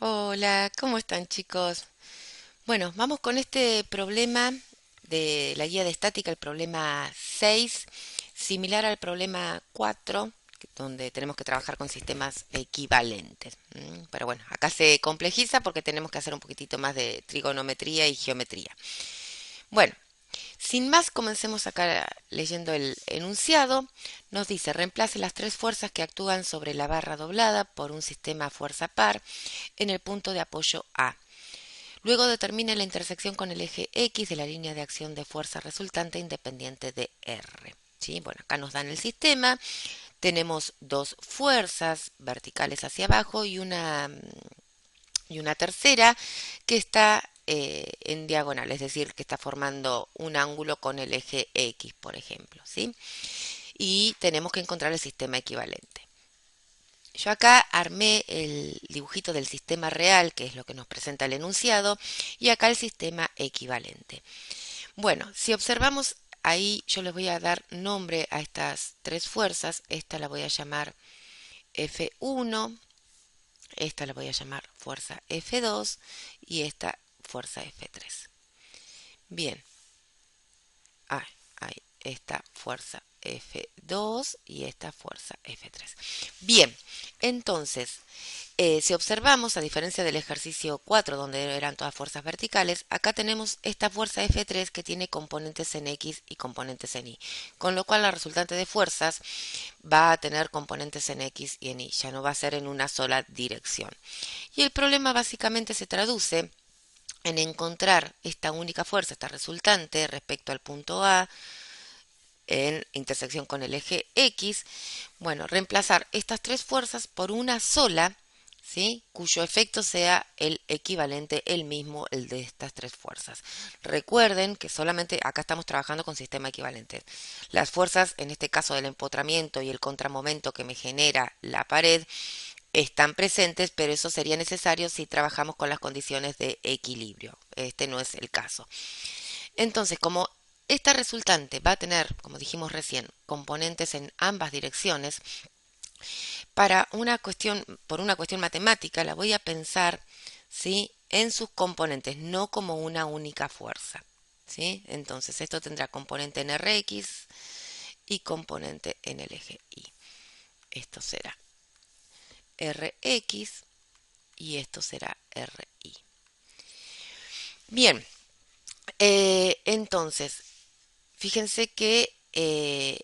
Hola, ¿cómo están chicos? Bueno, vamos con este problema de la guía de estática, el problema 6, similar al problema 4, donde tenemos que trabajar con sistemas equivalentes. Pero bueno, acá se complejiza porque tenemos que hacer un poquitito más de trigonometría y geometría. Bueno, sin más, comencemos acá leyendo el enunciado. Nos dice, reemplace las tres fuerzas que actúan sobre la barra doblada por un sistema fuerza par en el punto de apoyo A. Luego determine la intersección con el eje X de la línea de acción de fuerza resultante independiente de R. ¿Sí? Bueno, acá nos dan el sistema. Tenemos dos fuerzas verticales hacia abajo y una tercera que está en diagonal, es decir, que está formando un ángulo con el eje X, por ejemplo. ¿Sí? Y tenemos que encontrar el sistema equivalente. Yo acá armé el dibujito del sistema real, que es lo que nos presenta el enunciado, y acá el sistema equivalente. Bueno, si observamos ahí, yo les voy a dar nombre a estas tres fuerzas. Esta la voy a llamar F1, esta la voy a llamar fuerza F2 y esta fuerza F3. Bien, ahí, esta fuerza F2 y esta fuerza F3. Bien, entonces, si observamos, a diferencia del ejercicio 4, donde eran todas fuerzas verticales, acá tenemos esta fuerza F3 que tiene componentes en X y componentes en Y, con lo cual la resultante de fuerzas va a tener componentes en X y en Y, ya no va a ser en una sola dirección. Y el problema básicamente se traduce en encontrar esta única fuerza, esta resultante, respecto al punto A, en intersección con el eje X. Bueno, reemplazar estas tres fuerzas por una sola, ¿sí? Cuyo efecto sea el equivalente, el mismo, el de estas tres fuerzas. Recuerden que solamente acá estamos trabajando con sistema equivalente. Las fuerzas, en este caso del empotramiento y el contramomento que me genera la pared, están presentes, pero eso sería necesario si trabajamos con las condiciones de equilibrio. Este no es el caso. Entonces, como esta resultante va a tener, como dijimos recién, componentes en ambas direcciones, por una cuestión matemática, la voy a pensar, ¿sí? En sus componentes, no como una única fuerza. ¿Sí? Entonces, esto tendrá componente en Rx y componente en el eje Y. Esto será Rx y esto será Ri. Bien, entonces, fíjense que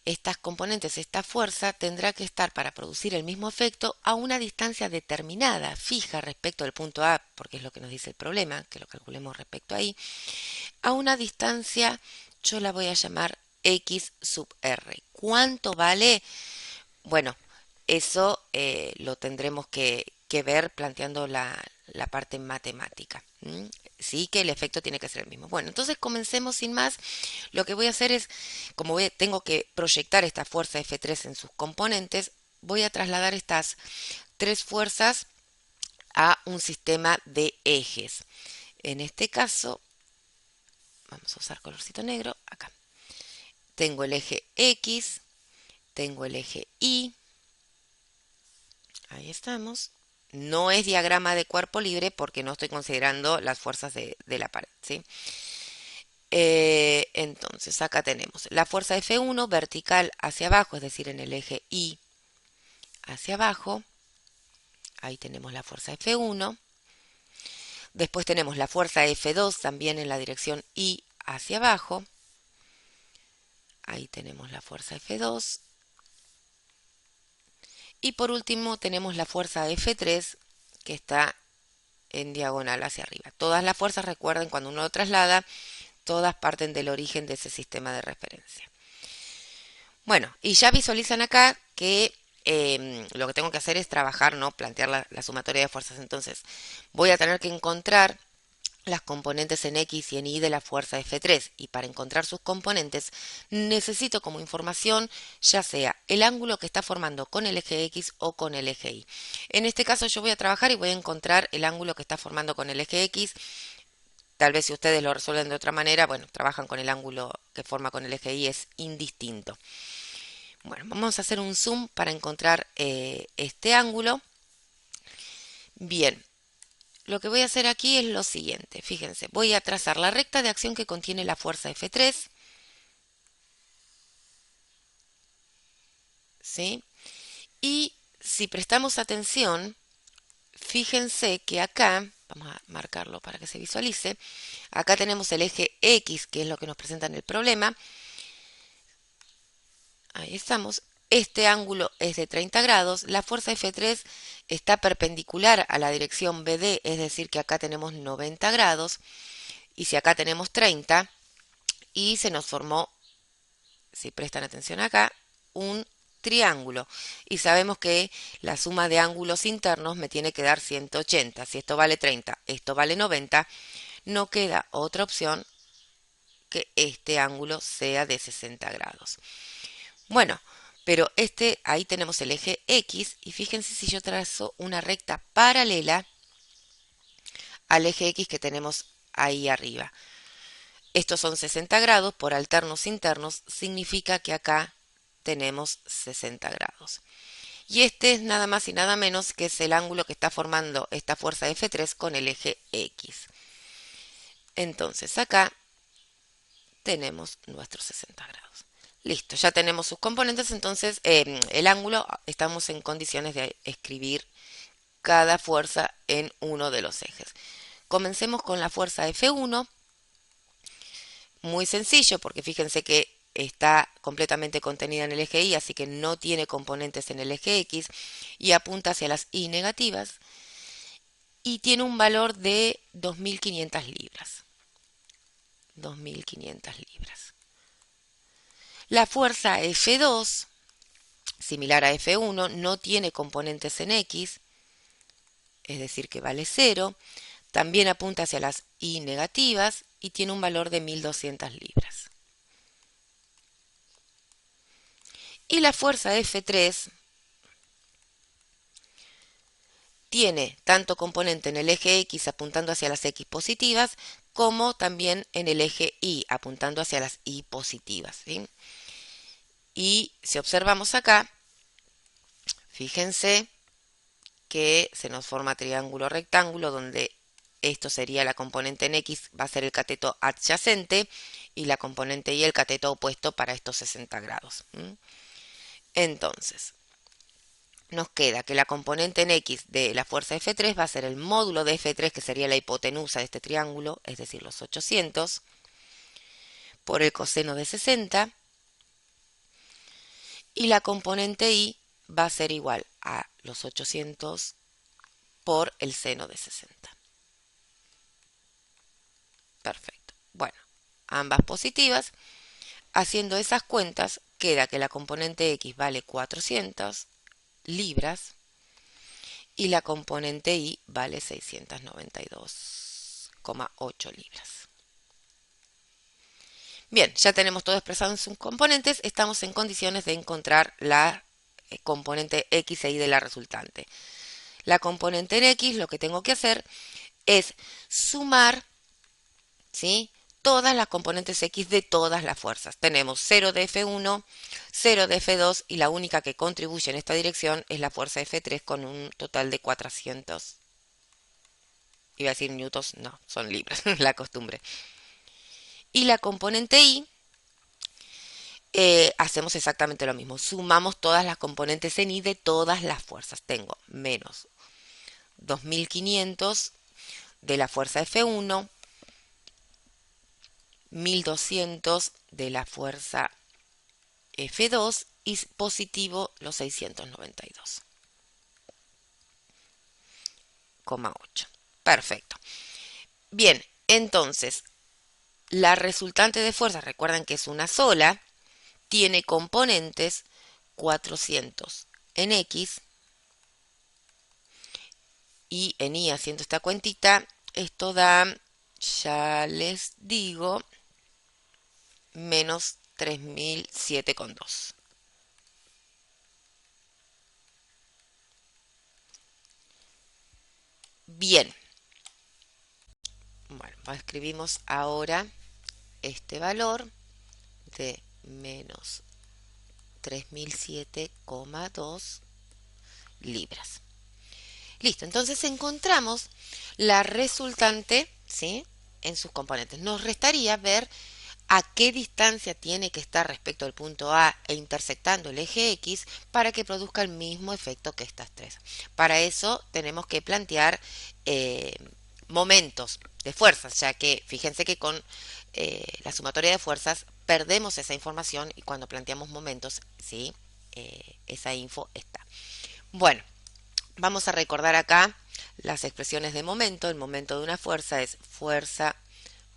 estas componentes, esta fuerza, tendrá que estar para producir el mismo efecto a una distancia determinada, fija respecto al punto A, porque es lo que nos dice el problema, que lo calculemos respecto ahí, a una distancia, yo la voy a llamar X sub R. ¿Cuánto vale? Bueno, eso lo tendremos que ver planteando la parte matemática. Sí que el efecto tiene que ser el mismo. Bueno, entonces comencemos sin más. Lo que voy a hacer es, como tengo que proyectar esta fuerza F3 en sus componentes, voy a trasladar estas tres fuerzas a un sistema de ejes. En este caso, vamos a usar colorcito negro, acá. Tengo el eje X, tengo el eje Y, ahí estamos. No es diagrama de cuerpo libre porque no estoy considerando las fuerzas de la pared, ¿sí? Entonces, acá tenemos la fuerza F1 vertical hacia abajo, es decir, en el eje Y hacia abajo. Ahí tenemos la fuerza F1. Después tenemos la fuerza F2 también en la dirección Y hacia abajo. Ahí tenemos la fuerza F2. Y por último tenemos la fuerza F3 que está en diagonal hacia arriba. Todas las fuerzas, recuerden, cuando uno lo traslada, todas parten del origen de ese sistema de referencia. Bueno, y ya visualizan acá que lo que tengo que hacer es trabajar, ¿no? Plantear la sumatoria de fuerzas. Entonces, voy a tener que encontrar las componentes en X y en Y de la fuerza F3. Y para encontrar sus componentes, necesito como información ya sea el ángulo que está formando con el eje X o con el eje Y. En este caso yo voy a trabajar y voy a encontrar el ángulo que está formando con el eje X. Tal vez si ustedes lo resuelven de otra manera, bueno, trabajan con el ángulo que forma con el eje Y, es indistinto. Bueno, vamos a hacer un zoom para encontrar este ángulo. Bien, lo que voy a hacer aquí es lo siguiente. Fíjense, voy a trazar la recta de acción que contiene la fuerza F3. ¿Sí? Y si prestamos atención, fíjense que acá, vamos a marcarlo para que se visualice, acá tenemos el eje X, que es lo que nos presenta en el problema. Ahí estamos. Este ángulo es de 30 grados. La fuerza F3 está perpendicular a la dirección BD, es decir, que acá tenemos 90 grados. Y si acá tenemos 30, y se nos formó, si prestan atención acá, un triángulo. Y sabemos que la suma de ángulos internos me tiene que dar 180. Si esto vale 30, esto vale 90, no queda otra opción que este ángulo sea de 60 grados. Bueno, pero ahí tenemos el eje X y fíjense si yo trazo una recta paralela al eje X que tenemos ahí arriba. Estos son 60 grados por alternos internos, significa que acá tenemos 60 grados. Y este es nada más y nada menos que es el ángulo que está formando esta fuerza F3 con el eje X. Entonces acá tenemos nuestros 60 grados. Listo, ya tenemos sus componentes, entonces el ángulo estamos en condiciones de escribir cada fuerza en uno de los ejes. Comencemos con la fuerza F1, muy sencillo porque fíjense que está completamente contenida en el eje Y, así que no tiene componentes en el eje X y apunta hacia las Y negativas y tiene un valor de 2.500 libras. 2.500 libras. La fuerza F2, similar a F1, no tiene componentes en X, es decir que vale 0. También apunta hacia las Y negativas y tiene un valor de 1.200 libras. Y la fuerza F3 tiene tanto componente en el eje X apuntando hacia las X positivas como también en el eje Y apuntando hacia las Y positivas. ¿Sí? Y si observamos acá, fíjense que se nos forma triángulo rectángulo donde esto sería la componente en X, va a ser el cateto adyacente y la componente Y el cateto opuesto para estos 60 grados. Entonces, nos queda que la componente en X de la fuerza F3 va a ser el módulo de F3, que sería la hipotenusa de este triángulo, es decir, los 800, por el coseno de 60, y la componente Y va a ser igual a los 800 por el seno de 60. Perfecto. Bueno, ambas positivas. Haciendo esas cuentas, queda que la componente X vale 400 libras y la componente Y vale 692,8 libras. Bien, ya tenemos todo expresado en sus componentes, estamos en condiciones de encontrar la componente X e Y de la resultante. La componente en X, lo que tengo que hacer es sumar, ¿sí?, todas las componentes X de todas las fuerzas. Tenemos 0 de F1, 0 de F2 y la única que contribuye en esta dirección es la fuerza F3 con un total de 400. Iba a decir newtons, no, son libras, la costumbre. Y la componente Y, hacemos exactamente lo mismo. Sumamos todas las componentes en Y de todas las fuerzas. Tengo menos 2.500 de la fuerza F1, 1.200 de la fuerza F2 y positivo los 692,8. Perfecto. Bien, entonces, la resultante de fuerza, recuerden que es una sola, tiene componentes 400 en X y en Y, haciendo esta cuentita, esto da, ya les digo, menos 3007,2. Bien, bueno, escribimos ahora este valor de menos 3007,2 libras. Listo, entonces encontramos la resultante, ¿sí? En sus componentes. Nos restaría ver a qué distancia tiene que estar respecto al punto A e intersectando el eje X para que produzca el mismo efecto que estas tres. Para eso tenemos que plantear eh, momentos de fuerzas, ya que fíjense que con la sumatoria de fuerzas perdemos esa información y cuando planteamos momentos, ¿sí? Esa info está. Bueno, vamos a recordar acá las expresiones de momento. El momento de una fuerza es fuerza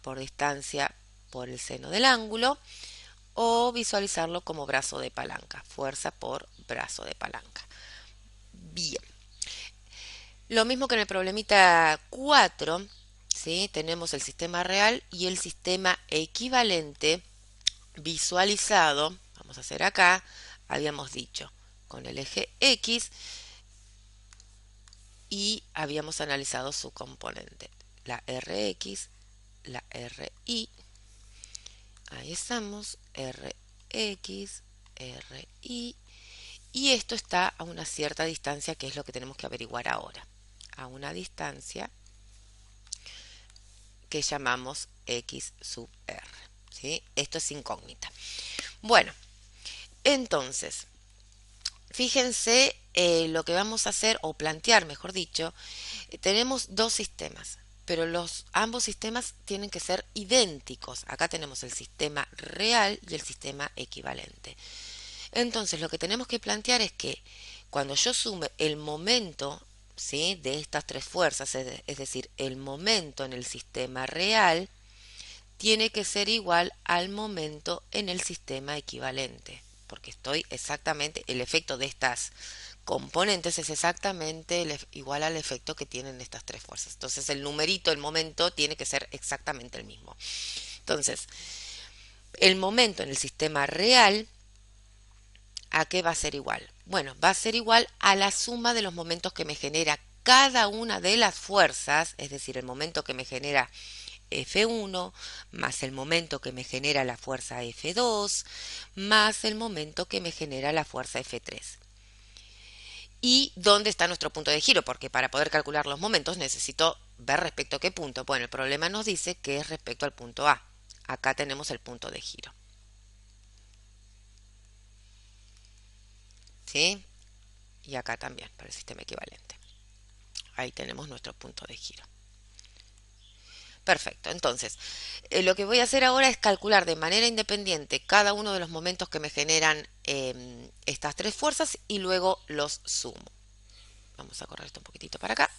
por distancia por el seno del ángulo o visualizarlo como brazo de palanca, fuerza por brazo de palanca. Bien, lo mismo que en el problemita 4, ¿sí? Tenemos el sistema real y el sistema equivalente visualizado, vamos a hacer acá, habíamos dicho, con el eje X y habíamos analizado su componente, la Rx, la Ri. Ahí estamos, Rx, Ri, y esto está a una cierta distancia, que es lo que tenemos que averiguar ahora. A una distancia que llamamos x sub r. ¿Sí? Esto es incógnita. Bueno, entonces, fíjense lo que vamos a hacer, o plantear, mejor dicho, tenemos dos sistemas, pero ambos sistemas tienen que ser idénticos. Acá tenemos el sistema real y el sistema equivalente. Entonces, lo que tenemos que plantear es que cuando yo sume el momento, ¿sí? De estas tres fuerzas, es decir, el momento en el sistema real, tiene que ser igual al momento en el sistema equivalente, porque estoy exactamente, el efecto de estas componentes es exactamente igual al efecto que tienen estas tres fuerzas. Entonces el numerito, el momento, tiene que ser exactamente el mismo. Entonces, el momento en el sistema real, ¿a qué va a ser igual? Bueno, va a ser igual a la suma de los momentos que me genera cada una de las fuerzas, es decir, el momento que me genera F1 más el momento que me genera la fuerza F2 más el momento que me genera la fuerza F3. ¿Y dónde está nuestro punto de giro? Porque para poder calcular los momentos necesito ver respecto a qué punto. Bueno, el problema nos dice que es respecto al punto A. Acá tenemos el punto de giro. ¿Sí? Y acá también, para el sistema equivalente. Ahí tenemos nuestro punto de giro. Perfecto, entonces lo que voy a hacer ahora es calcular de manera independiente cada uno de los momentos que me generan estas tres fuerzas y luego los sumo. Vamos a correr esto un poquitito para acá.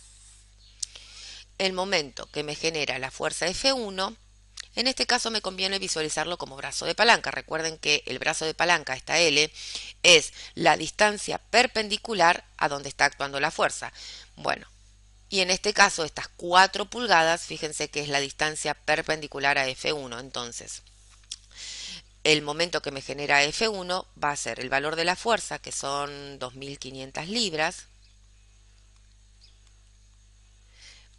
El momento que me genera la fuerza F1, en este caso me conviene visualizarlo como brazo de palanca. Recuerden que el brazo de palanca, esta L, es la distancia perpendicular a donde está actuando la fuerza. Bueno, y en este caso, estas 4 pulgadas, fíjense que es la distancia perpendicular a F1. Entonces, el momento que me genera F1 va a ser el valor de la fuerza, que son 2500 libras,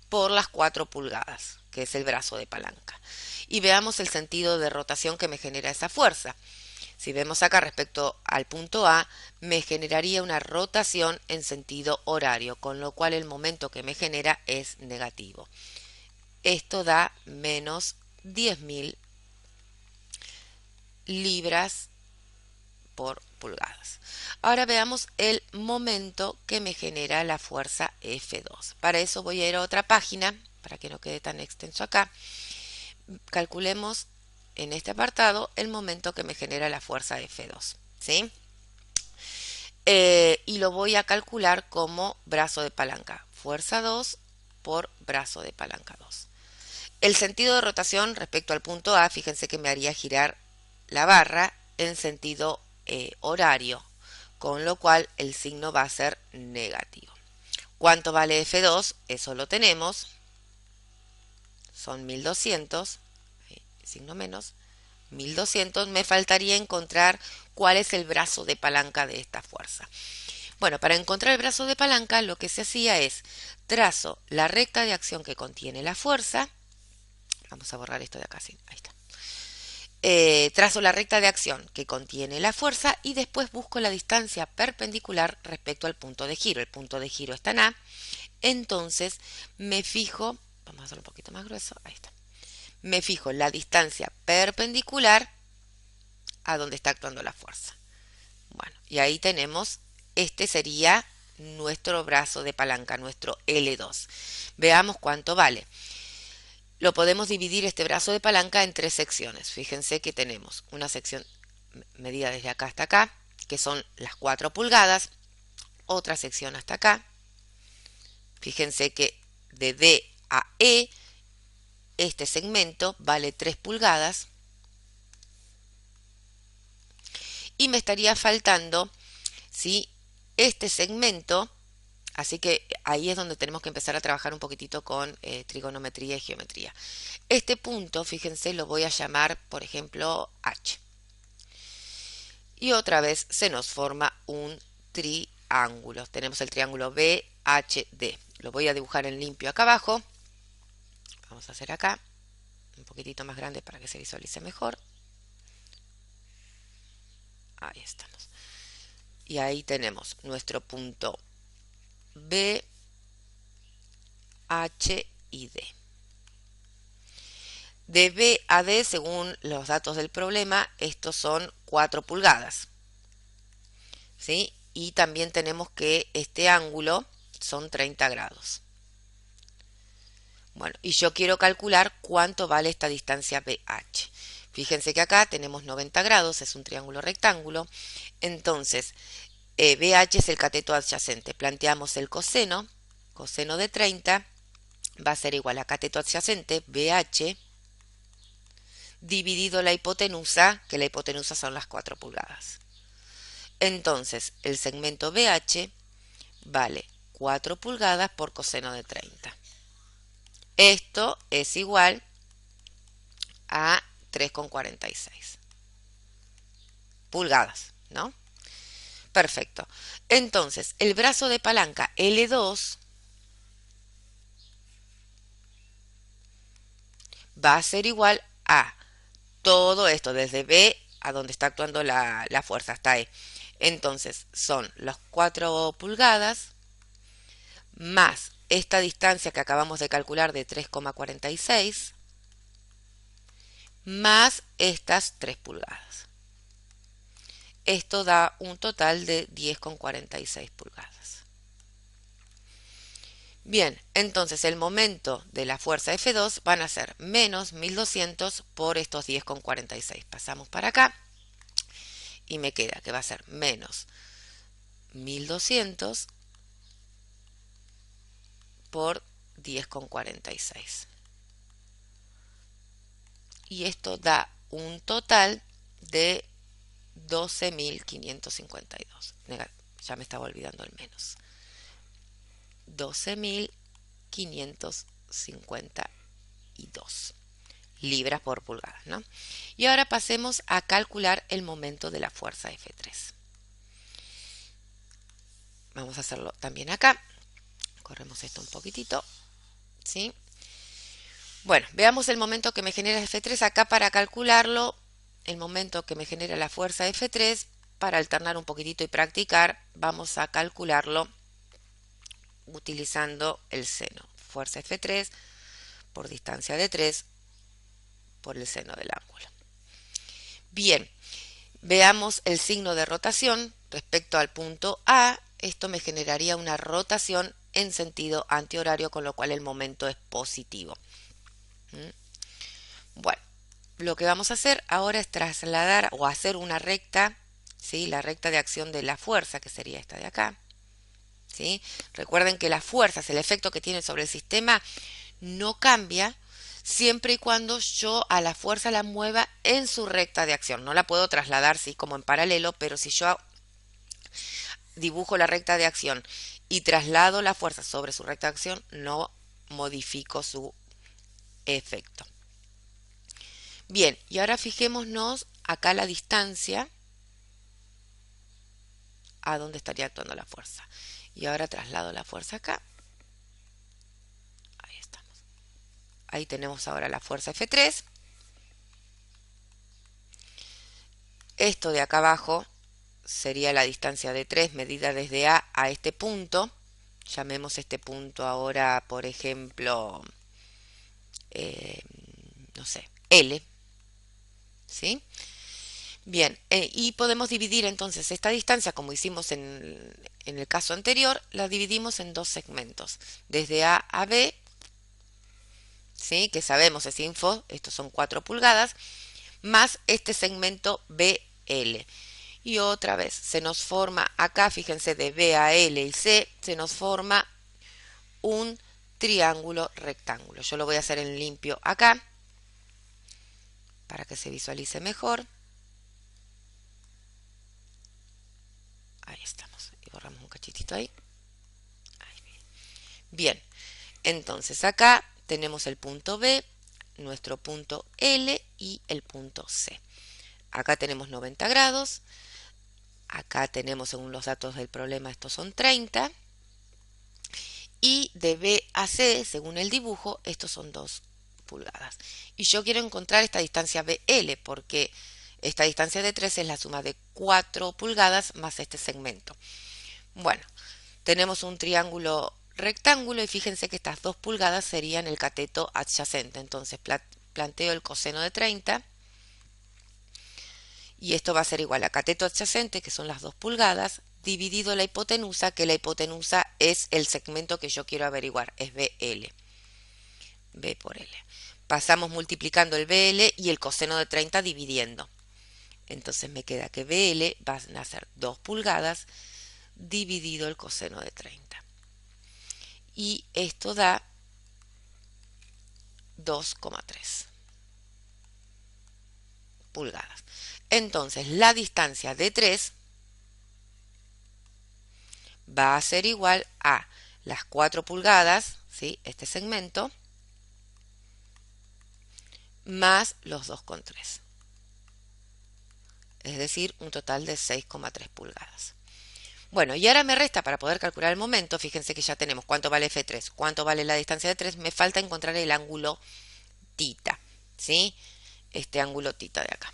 por las 4 pulgadas, que es el brazo de palanca. Y veamos el sentido de rotación que me genera esa fuerza. Si vemos acá respecto al punto A, me generaría una rotación en sentido horario, con lo cual el momento que me genera es negativo. Esto da menos 10.000 libras por pulgadas. Ahora veamos el momento que me genera la fuerza F2. Para eso voy a ir a otra página, para que no quede tan extenso acá. Calculemos en este apartado el momento que me genera la fuerza F2. ¿Sí? Y lo voy a calcular como brazo de palanca. Fuerza 2 por brazo de palanca 2. El sentido de rotación respecto al punto A, fíjense que me haría girar la barra en sentido horario, con lo cual el signo va a ser negativo. ¿Cuánto vale F2? Eso lo tenemos. Son 1200, signo menos, 1200. Me faltaría encontrar cuál es el brazo de palanca de esta fuerza. Bueno, para encontrar el brazo de palanca lo que se hacía es trazo la recta de acción que contiene la fuerza. Vamos a borrar esto de acá, sí, ahí está. Trazo la recta de acción que contiene la fuerza y después busco la distancia perpendicular respecto al punto de giro. El punto de giro está en A, Entonces me fijo, vamos a hacerlo un poquito más grueso, ahí está. Me fijo la distancia perpendicular a donde está actuando la fuerza. Bueno, y ahí tenemos, este sería nuestro brazo de palanca, nuestro L2. Veamos cuánto vale. Lo podemos dividir este brazo de palanca en tres secciones. Fíjense que tenemos una sección medida desde acá hasta acá, que son las 4 pulgadas, otra sección hasta acá. Fíjense que de D a E, este segmento vale 3 pulgadas. Y me estaría faltando, ¿sí?, este segmento. Así que ahí es donde tenemos que empezar a trabajar un poquitito con trigonometría y geometría. Este punto, fíjense, lo voy a llamar, por ejemplo, H. Y otra vez se nos forma un triángulo. Tenemos el triángulo BHD. Lo voy a dibujar en limpio acá abajo. Vamos a hacer acá un poquitito más grande para que se visualice mejor. Ahí estamos. Y ahí tenemos nuestro punto B, H y D. De B a D, según los datos del problema, estos son 4 pulgadas. ¿Sí? Y también tenemos que este ángulo son 30 grados. Bueno, y yo quiero calcular cuánto vale esta distancia BH. Fíjense que acá tenemos 90 grados, es un triángulo rectángulo. Entonces, BH es el cateto adyacente. Planteamos el coseno de 30 va a ser igual a cateto adyacente, BH, dividido la hipotenusa, que la hipotenusa son las 4 pulgadas. Entonces, el segmento BH vale 4 pulgadas por coseno de 30. Esto es igual a 3,46 pulgadas, ¿no? Perfecto. Entonces, el brazo de palanca L2 va a ser igual a todo esto, desde B a donde está actuando la fuerza, hasta E. Entonces, son las 4 pulgadas más esta distancia que acabamos de calcular de 3,46 más estas 3 pulgadas. Esto da un total de 10,46 pulgadas. Bien, entonces el momento de la fuerza F2 van a ser menos 1200 por estos 10,46. Pasamos para acá y me queda que va a ser menos 1200 por 10,46. Y esto da un total de 12.552. Ya me estaba olvidando el menos. 12.552 libras por pulgada, ¿no? Y ahora pasemos a calcular el momento de la fuerza F3. Vamos a hacerlo también acá. Corremos esto un poquitito, ¿sí? Bueno, veamos el momento que me genera F3 acá para calcularlo. El momento que me genera la fuerza F3, para alternar un poquitito y practicar, vamos a calcularlo utilizando el seno. Fuerza F3 por distancia de 3 por el seno del ángulo. Bien, veamos el signo de rotación respecto al punto A. Esto me generaría una rotación en sentido antihorario, con lo cual el momento es positivo. Bueno, lo que vamos a hacer ahora es trasladar o hacer una recta, ¿sí?, la recta de acción de la fuerza, que sería esta de acá. ¿Sí? Recuerden que las fuerzas, el efecto que tienen sobre el sistema, no cambia siempre y cuando yo a la fuerza la mueva en su recta de acción. No la puedo trasladar, sí, como en paralelo, pero si yo dibujo la recta de acción y traslado la fuerza sobre su recta de acción, no modifico su efecto. Bien, y ahora fijémonos acá la distancia a donde estaría actuando la fuerza. Y ahora traslado la fuerza acá. Ahí estamos. Ahí tenemos ahora la fuerza F3. Esto de acá abajo sería la distancia de 3 medida desde A a este punto, Llamemos este punto ahora, por ejemplo, eh, no sé, L, ¿sí? Bien, y podemos dividir entonces esta distancia, como hicimos en el caso anterior, la dividimos en dos segmentos, desde A a B, ¿sí? Que sabemos es info, estos son 4 pulgadas, más este segmento BL. Y otra vez, se nos forma acá, fíjense, de B a L y C, se nos forma un triángulo rectángulo. Yo lo voy a hacer en limpio acá, para que se visualice mejor. Ahí estamos. Y borramos un cachitito ahí. Ahí. Bien, entonces acá tenemos el punto B, nuestro punto L y el punto C. Acá tenemos 90 grados. Acá tenemos, según los datos del problema, estos son 30. Y de B a C, según el dibujo, estos son 2 pulgadas. Y yo quiero encontrar esta distancia BL, porque esta distancia de 3 es la suma de 4 pulgadas más este segmento. Bueno, tenemos un triángulo rectángulo y fíjense que estas 2 pulgadas serían el cateto adyacente. Entonces planteo el coseno de 30 y esto va a ser igual a cateto adyacente, que son las 2 pulgadas, dividido la hipotenusa, que la hipotenusa es el segmento que yo quiero averiguar, es BL. B por L. Pasamos multiplicando el BL y el coseno de 30 dividiendo. Entonces me queda que BL va a ser 2 pulgadas dividido el coseno de 30. Y esto da 2,3 pulgadas. Entonces la distancia de 3 va a ser igual a las 4 pulgadas, ¿sí? Este segmento, más los 2,3. Es decir, un total de 6,3 pulgadas. Bueno, y ahora me resta para poder calcular el momento, fíjense que ya tenemos cuánto vale F3, cuánto vale la distancia de 3, me falta encontrar el ángulo tita, ¿sí? Este ángulo tita de acá.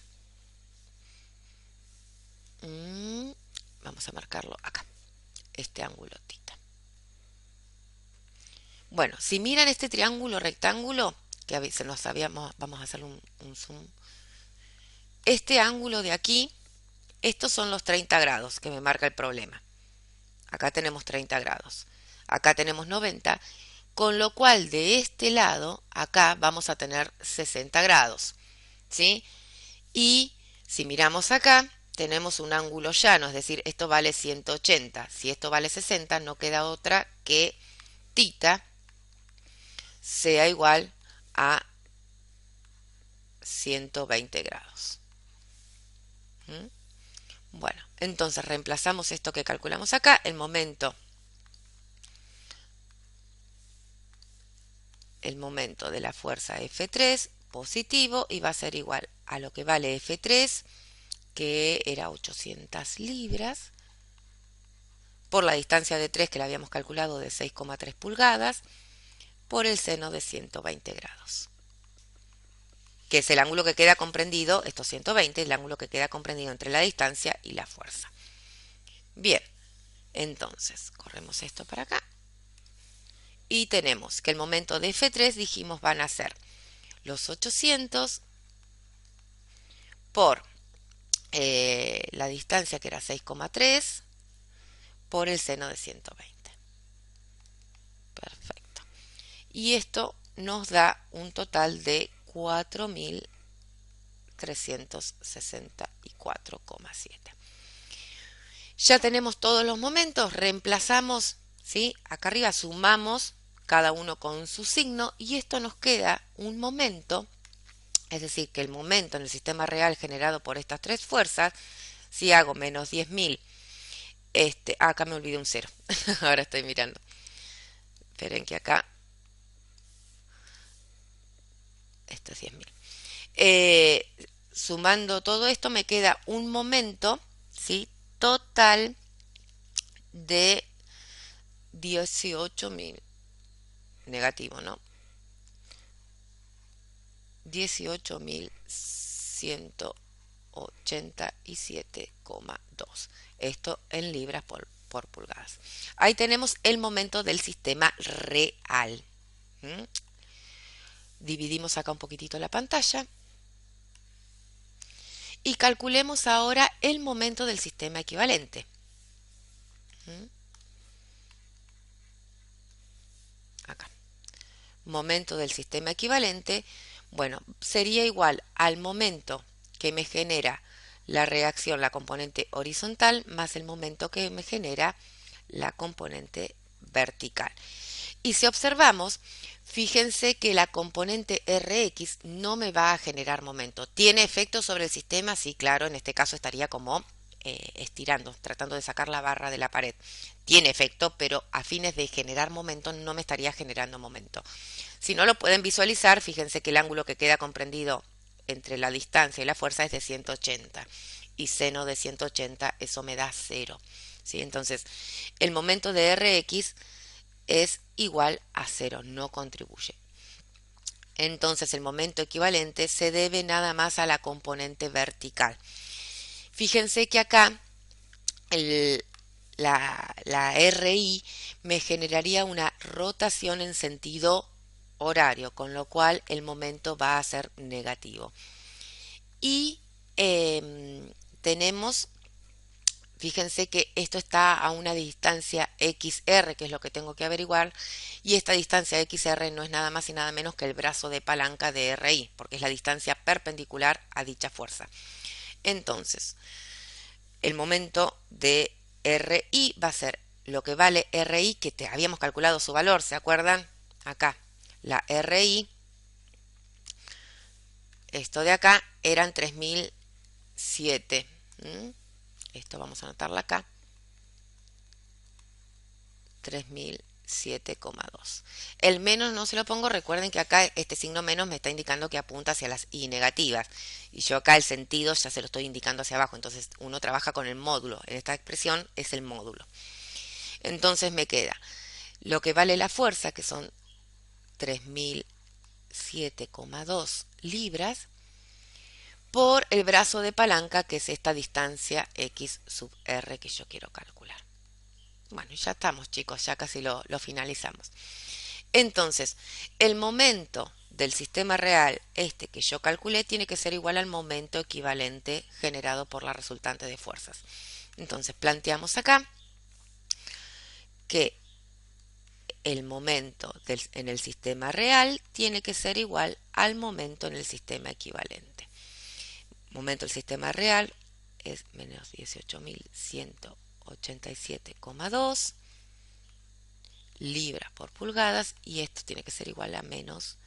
Vamos a marcarlo acá, este ángulo tita. Bueno, si miran este triángulo rectángulo, que a veces nos sabíamos, vamos a hacer un zoom. Este ángulo de aquí, estos son los 30 grados que me marca el problema. Acá tenemos 30 grados. Acá tenemos 90. Con lo cual de este lado, acá vamos a tener 60 grados. ¿Sí? Y si miramos acá, tenemos un ángulo llano, es decir, esto vale 180. Si esto vale 60, no queda otra que tita sea igual a 120 grados. ¿Mm? Bueno, entonces reemplazamos esto que calculamos acá, el momento de la fuerza F3 positivo y va a ser igual a lo que vale F3, que era 800 libras, por la distancia de 3 que la habíamos calculado de 6,3 pulgadas, por el seno de 120 grados, que es el ángulo que queda comprendido, estos 120, el ángulo que queda comprendido entre la distancia y la fuerza. Bien, entonces corremos esto para acá y tenemos que el momento de F3 dijimos van a ser los 800 por la distancia que era 6,3 por el seno de 120. Perfecto. Y esto nos da un total de 4.364,7. Ya tenemos todos los momentos, reemplazamos, ¿sí? Acá arriba sumamos cada uno con su signo y esto nos queda un momento, es decir, que el momento en el sistema real generado por estas tres fuerzas, si hago menos 10.000, acá me olvidé un cero, ahora estoy mirando. Esperen que acá, esto es 10.000. Sumando todo esto me queda un momento, ¿sí? Total de 18.000, negativo, ¿no? 18.187,2. Esto en libras por por pulgadas. Ahí tenemos el momento del sistema real. ¿Mm? Dividimos acá un poquitito la pantalla y calculemos ahora el momento del sistema equivalente. ¿Mm? Acá. Momento del sistema equivalente, bueno, sería igual al momento que me genera la reacción, la componente horizontal, más el momento que me genera la componente vertical. Y si observamos, fíjense que la componente Rx no me va a generar momento. ¿Tiene efecto sobre el sistema? Sí, claro, en este caso estaría como estirando, tratando de sacar la barra de la pared. Tiene efecto, pero a fines de generar momento no me estaría generando momento. Si no lo pueden visualizar, fíjense que el ángulo que queda comprendido entre la distancia y la fuerza es de 180. Y seno de 180, eso me da 0. ¿Sí? Entonces, el momento de Rx es igual a 0, no contribuye. Entonces el momento equivalente se debe nada más a la componente vertical. Fíjense que acá la RI me generaría una rotación en sentido horario, con lo cual el momento va a ser negativo. Y tenemos, fíjense que esto está a una distancia XR, que es lo que tengo que averiguar, y esta distancia XR no es nada más y nada menos que el brazo de palanca de RI, porque es la distancia perpendicular a dicha fuerza. Entonces, el momento de RI va a ser lo que vale RI, que habíamos calculado su valor, ¿se acuerdan? Acá, la RI, esto de acá, eran 3007. Esto vamos a anotarla acá. 3007,2. El menos no se lo pongo, recuerden que acá este signo menos me está indicando que apunta hacia las I negativas. Y yo acá el sentido ya se lo estoy indicando hacia abajo, entonces uno trabaja con el módulo. En esta expresión es el módulo. Entonces me queda lo que vale la fuerza, que son 3007,2 libras, por el brazo de palanca, que es esta distancia X sub R que yo quiero calcular. Bueno, ya estamos, chicos, ya casi lo finalizamos. Entonces, el momento del sistema real, este que yo calculé, tiene que ser igual al momento equivalente generado por la resultante de fuerzas. Entonces, planteamos acá que el momento en el sistema real tiene que ser igual al momento en el sistema equivalente. Momento del sistema real es menos 18.187,2 libras por pulgadas, y esto tiene que ser igual a menos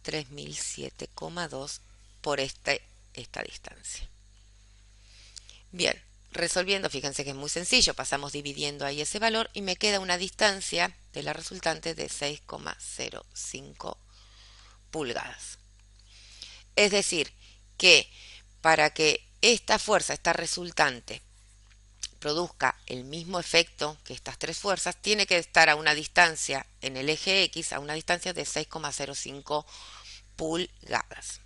3007,2 por esta distancia. Bien, resolviendo, fíjense que es muy sencillo, pasamos dividiendo ahí ese valor y me queda una distancia de la resultante de 6,05 pulgadas. Es decir, que para que esta fuerza, esta resultante, produzca el mismo efecto que estas tres fuerzas, tiene que estar a una distancia en el eje X, a una distancia de 6,05 pulgadas.